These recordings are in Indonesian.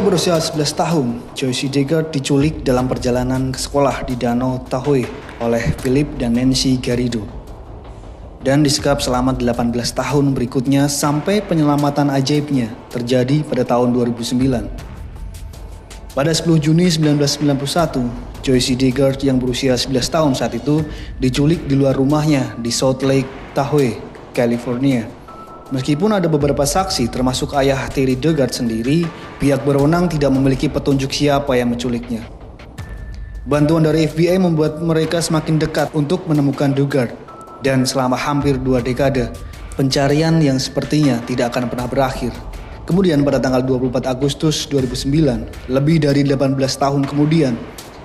berusia 11 tahun, Joyce Dugard diculik dalam perjalanan ke sekolah di Danau Tahoe oleh Philip dan Nancy Garrido. Dan disekap selama 18 tahun berikutnya sampai penyelamatan ajaibnya terjadi pada tahun 2009. Pada 10 Juni 1991, Joyce Dugard yang berusia 11 tahun saat itu diculik di luar rumahnya di Salt Lake Tahoe, California. Meskipun ada beberapa saksi termasuk ayah Terry Dugard sendiri, pihak berwenang tidak memiliki petunjuk siapa yang menculiknya. Bantuan dari FBI membuat mereka semakin dekat untuk menemukan Dugard. Dan selama hampir 2 dekade, pencarian yang sepertinya tidak akan pernah berakhir. Kemudian pada tanggal 24 Agustus 2009, lebih dari 18 tahun kemudian,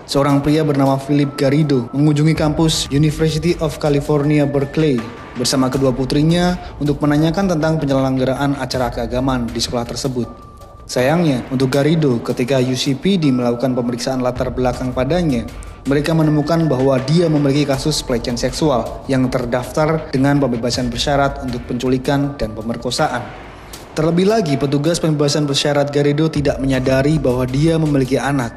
seorang pria bernama Philip Garrido mengunjungi kampus University of California, Berkeley bersama kedua putrinya untuk menanyakan tentang penyelenggaraan acara keagamaan di sekolah tersebut. Sayangnya, untuk Garrido, ketika UCPD melakukan pemeriksaan latar belakang padanya, mereka menemukan bahwa dia memiliki kasus pelecehan seksual yang terdaftar dengan pembebasan bersyarat untuk penculikan dan pemerkosaan. Terlebih lagi, petugas pembebasan bersyarat Garrido tidak menyadari bahwa dia memiliki anak.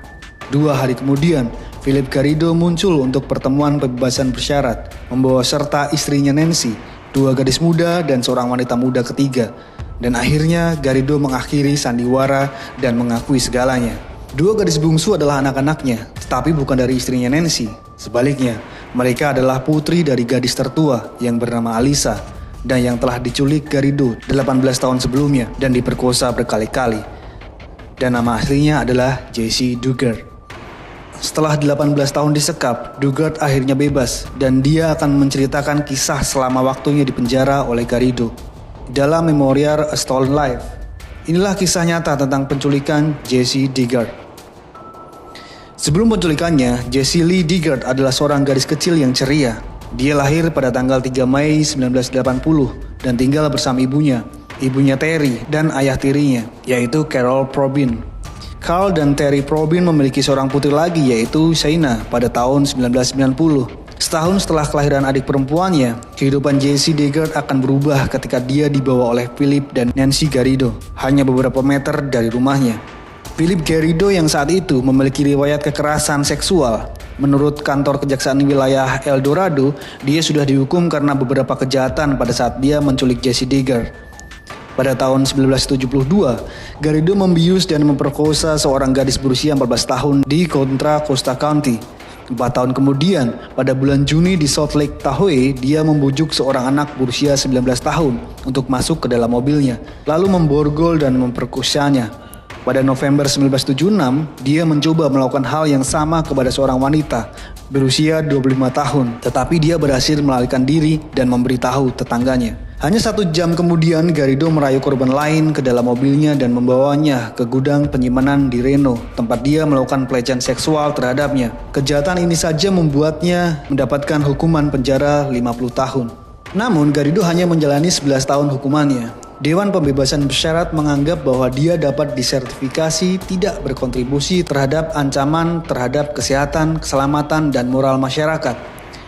2 hari kemudian, Philip Garrido muncul untuk pertemuan pembebasan bersyarat, membawa serta istrinya Nancy, 2 gadis muda dan seorang wanita muda ketiga. Dan akhirnya Garrido mengakhiri sandiwara dan mengakui segalanya. 2 gadis bungsu adalah anak-anaknya, tetapi bukan dari istrinya Nancy. Sebaliknya, mereka adalah putri dari gadis tertua yang bernama Alisa dan yang telah diculik Garrido 18 tahun sebelumnya dan diperkosa berkali-kali. Dan nama aslinya adalah Joyce Dugard. Setelah 18 tahun disekap, Dugard akhirnya bebas dan dia akan menceritakan kisah selama waktunya di penjara oleh Garrido. Dalam memoir A Stolen Life, inilah kisah nyata tentang penculikan Joyce Dugard. Sebelum penculikannya, Joyce Lee Dugard adalah seorang gadis kecil yang ceria. Dia lahir pada tanggal 3 Mei 1980 dan tinggal bersama ibunya Terry dan ayah tirinya, yaitu Carol Probyn. Carl dan Terry Probyn memiliki seorang putri lagi yaitu Shaina pada tahun 1990. Setahun setelah kelahiran adik perempuannya, kehidupan Joyce Dugard akan berubah ketika dia dibawa oleh Philip dan Nancy Garrido hanya beberapa meter dari rumahnya. Philip Garrido yang saat itu memiliki riwayat kekerasan seksual. Menurut kantor kejaksaan wilayah El Dorado, dia sudah dihukum karena beberapa kejahatan pada saat dia menculik Joyce Dugard. Pada tahun 1972, Garrido membius dan memperkosa seorang gadis berusia 14 tahun di Contra Costa County. 4 tahun kemudian, pada bulan Juni di Salt Lake Tahoe, dia membujuk seorang anak berusia 19 tahun untuk masuk ke dalam mobilnya, lalu memborgol dan memperkosanya. Pada November 1976, dia mencoba melakukan hal yang sama kepada seorang wanita berusia 25 tahun, tetapi dia berhasil melarikan diri dan memberitahu tetangganya. Hanya 1 jam kemudian, Garrido merayu korban lain ke dalam mobilnya dan membawanya ke gudang penyimpanan di Reno, tempat dia melakukan pelecehan seksual terhadapnya. Kejahatan ini saja membuatnya mendapatkan hukuman penjara 50 tahun. Namun, Garrido hanya menjalani 11 tahun hukumannya. Dewan Pembebasan Bersyarat menganggap bahwa dia dapat disertifikasi tidak berkontribusi terhadap ancaman terhadap kesehatan, keselamatan, dan moral masyarakat.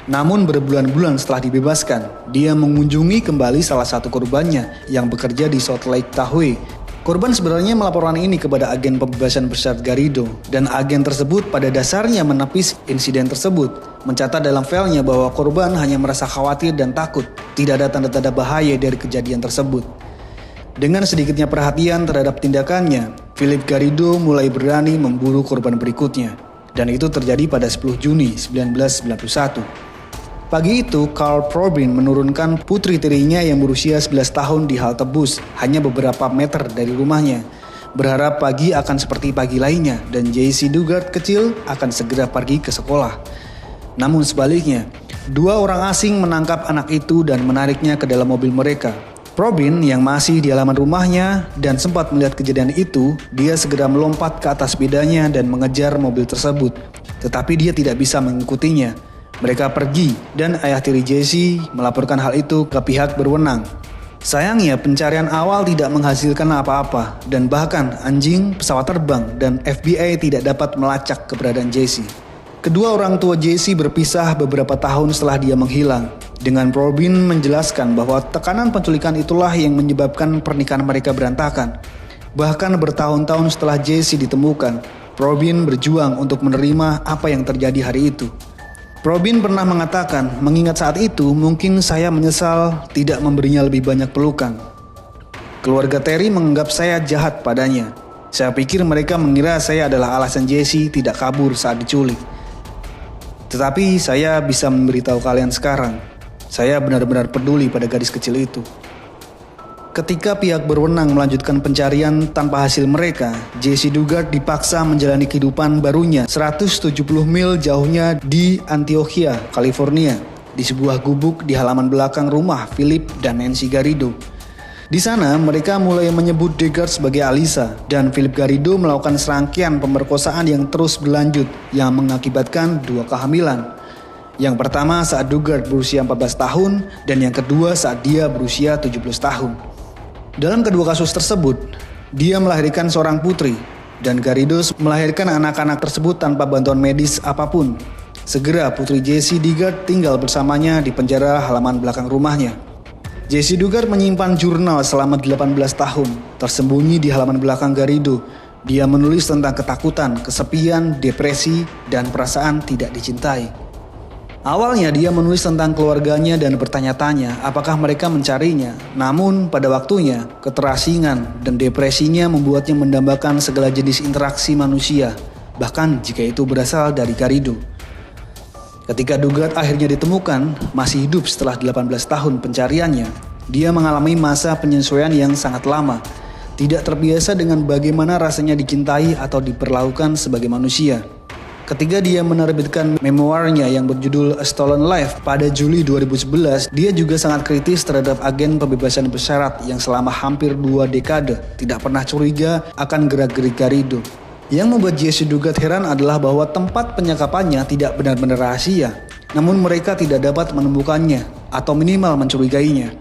Namun berbulan-bulan setelah dibebaskan, dia mengunjungi kembali salah satu korbannya yang bekerja di Salt Lake Tahoe. Korban sebenarnya melaporkan ini kepada agen pembebasan bersyarat Garrido, dan agen tersebut pada dasarnya menepis insiden tersebut, mencatat dalam filenya bahwa korban hanya merasa khawatir dan takut, tidak ada tanda-tanda bahaya dari kejadian tersebut. Dengan sedikitnya perhatian terhadap tindakannya, Philip Garrido mulai berani memburu korban berikutnya, dan itu terjadi pada 10 Juni 1991. Pagi itu, Carl Probyn menurunkan putri tirinya yang berusia 11 tahun di halte bus hanya beberapa meter dari rumahnya, berharap pagi akan seperti pagi lainnya dan Joyce Dugard kecil akan segera pergi ke sekolah. Namun sebaliknya, 2 orang asing menangkap anak itu dan menariknya ke dalam mobil mereka. Probyn yang masih di halaman rumahnya dan sempat melihat kejadian itu, dia segera melompat ke atas sepedanya dan mengejar mobil tersebut, tetapi dia tidak bisa mengikutinya. Mereka pergi dan ayah tiri Joyce melaporkan hal itu ke pihak berwenang. Sayangnya pencarian awal tidak menghasilkan apa-apa dan bahkan anjing, pesawat terbang, dan FBI tidak dapat melacak keberadaan Joyce. Kedua orang tua Joyce berpisah beberapa tahun setelah dia menghilang. Dengan Probyn menjelaskan bahwa tekanan penculikan itulah yang menyebabkan pernikahan mereka berantakan. Bahkan bertahun-tahun setelah Jesse ditemukan, Probyn berjuang untuk menerima apa yang terjadi hari itu. Probyn pernah mengatakan, mengingat saat itu mungkin saya menyesal tidak memberinya lebih banyak pelukan. Keluarga Terry menganggap saya jahat padanya. Saya pikir mereka mengira saya adalah alasan Jesse tidak kabur saat diculik. Tetapi saya bisa memberitahu kalian sekarang, saya benar-benar peduli pada gadis kecil itu. Ketika pihak berwenang melanjutkan pencarian tanpa hasil mereka, Jesse Dugard dipaksa menjalani kehidupan barunya 170 mil jauhnya di Antioquia, California, di sebuah gubuk di halaman belakang rumah Philip dan Nancy Garrido. Di sana mereka mulai menyebut Dugard sebagai Alisa, dan Philip Garrido melakukan serangkaian pemerkosaan yang terus berlanjut yang mengakibatkan 2 kehamilan. Yang pertama saat Dugard berusia 14 tahun dan yang kedua saat dia berusia 17 tahun. Dalam kedua kasus tersebut, dia melahirkan seorang putri dan Garrido melahirkan anak-anak tersebut tanpa bantuan medis apapun. Segera putri Jesse Dugard tinggal bersamanya di penjara halaman belakang rumahnya. Jesse Dugard menyimpan jurnal selama 18 tahun, tersembunyi di halaman belakang Garrido. Dia menulis tentang ketakutan, kesepian, depresi, dan perasaan tidak dicintai. Awalnya dia menulis tentang keluarganya dan bertanya-tanya apakah mereka mencarinya. Namun pada waktunya, keterasingan dan depresinya membuatnya mendambakan segala jenis interaksi manusia, bahkan jika itu berasal dari Garrido. Ketika Dugard akhirnya ditemukan, masih hidup setelah 18 tahun pencariannya, dia mengalami masa penyesuaian yang sangat lama, tidak terbiasa dengan bagaimana rasanya dicintai atau diperlakukan sebagai manusia. Ketika dia menerbitkan memoarnya yang berjudul A Stolen Life pada Juli 2011, dia juga sangat kritis terhadap agen pembebasan bersyarat yang selama hampir 2 dekade tidak pernah curiga akan gerak-gerik Garrido. Yang membuat Jesse Dugard heran adalah bahwa tempat penyekapannya tidak benar-benar rahasia, namun mereka tidak dapat menemukannya atau minimal mencurigainya.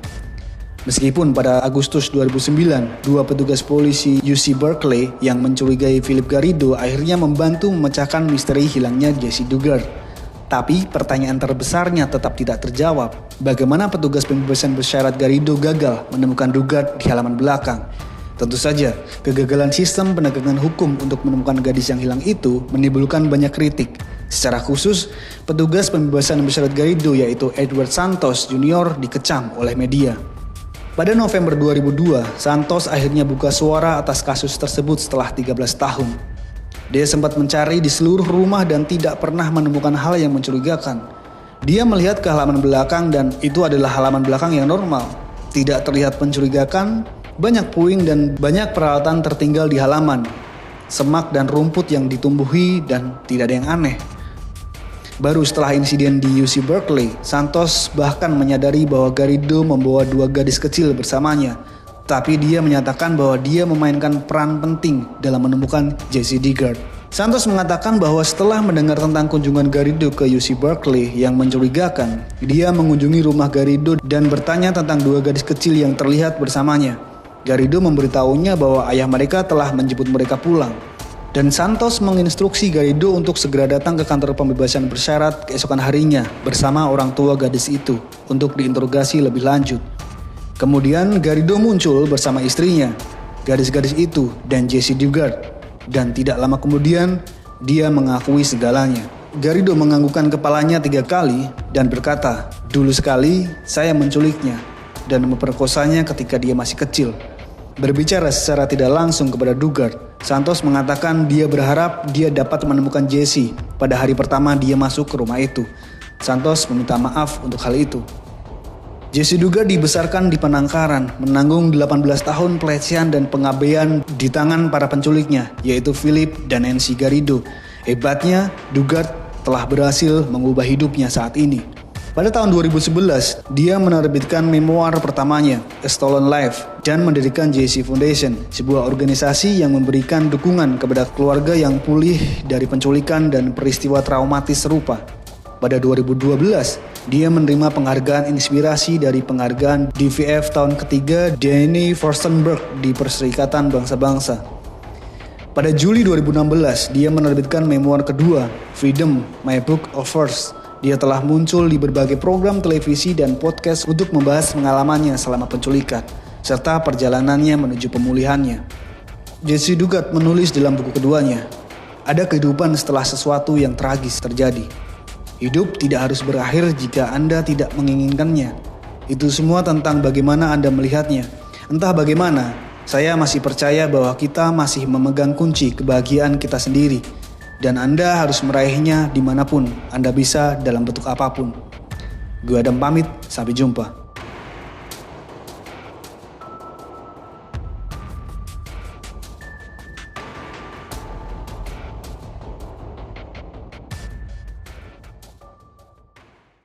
Meskipun pada Agustus 2009, 2 petugas polisi UC Berkeley yang mencurigai Philip Garrido akhirnya membantu memecahkan misteri hilangnya Jesse Dugard. Tapi pertanyaan terbesarnya tetap tidak terjawab. Bagaimana petugas pembebasan bersyarat Garrido gagal menemukan Dugard di halaman belakang? Tentu saja, kegagalan sistem penegakan hukum untuk menemukan gadis yang hilang itu menimbulkan banyak kritik. Secara khusus, petugas pembebasan bersyarat Garrido yaitu Edward Santos Jr. dikecam oleh media. Pada November 2002, Santos akhirnya buka suara atas kasus tersebut setelah 13 tahun. Dia sempat mencari di seluruh rumah dan tidak pernah menemukan hal yang mencurigakan. Dia melihat ke halaman belakang dan itu adalah halaman belakang yang normal. Tidak terlihat mencurigakan, banyak puing dan banyak peralatan tertinggal di halaman. Semak dan rumput yang ditumbuhi dan tidak ada yang aneh. Baru setelah insiden di UC Berkeley, Santos bahkan menyadari bahwa Garrido membawa 2 gadis kecil bersamanya. Tapi dia menyatakan bahwa dia memainkan peran penting dalam menemukan Jesse Dugard. Santos mengatakan bahwa setelah mendengar tentang kunjungan Garrido ke UC Berkeley yang mencurigakan, dia mengunjungi rumah Garrido dan bertanya tentang 2 gadis kecil yang terlihat bersamanya. Garrido memberitahunya bahwa ayah mereka telah menjemput mereka pulang. Dan Santos menginstruksi Garrido untuk segera datang ke kantor pembebasan bersyarat keesokan harinya bersama orang tua gadis itu untuk diinterogasi lebih lanjut. Kemudian Garrido muncul bersama istrinya, gadis-gadis itu dan Jesse Dugard. Dan tidak lama kemudian dia mengakui segalanya. Garrido menganggukkan kepalanya 3 kali dan berkata, "Dulu sekali saya menculiknya dan memperkosanya ketika dia masih kecil." Berbicara secara tidak langsung kepada Dugard, Santos mengatakan dia berharap dia dapat menemukan Jesse pada hari pertama dia masuk ke rumah itu. Santos meminta maaf untuk hal itu. Jesse Dugard dibesarkan di Penangkaran, menanggung 18 tahun pelecehan dan pengabaian di tangan para penculiknya, yaitu Philip dan Nancy Garrido. Hebatnya, Dugard telah berhasil mengubah hidupnya saat ini. Pada tahun 2011, dia menerbitkan memoir pertamanya, A Stolen Life, dan mendirikan Jesse Foundation, sebuah organisasi yang memberikan dukungan kepada keluarga yang pulih dari penculikan dan peristiwa traumatis serupa. Pada 2012, dia menerima penghargaan inspirasi dari penghargaan DVF tahun ketiga Danny Forstenberg di Perserikatan Bangsa-Bangsa. Pada Juli 2016, dia menerbitkan memoir kedua, Freedom, My Book of Verse. Dia telah muncul di berbagai program televisi dan podcast untuk membahas pengalamannya selama penculikan, serta perjalanannya menuju pemulihannya. Jesse Dugat menulis dalam buku keduanya, ada kehidupan setelah sesuatu yang tragis terjadi. Hidup tidak harus berakhir jika Anda tidak menginginkannya. Itu semua tentang bagaimana Anda melihatnya. Entah bagaimana, saya masih percaya bahwa kita masih memegang kunci kebahagiaan kita sendiri. Dan Anda harus meraihnya dimanapun Anda bisa dalam bentuk apapun. Gue Adam pamit, sampai jumpa.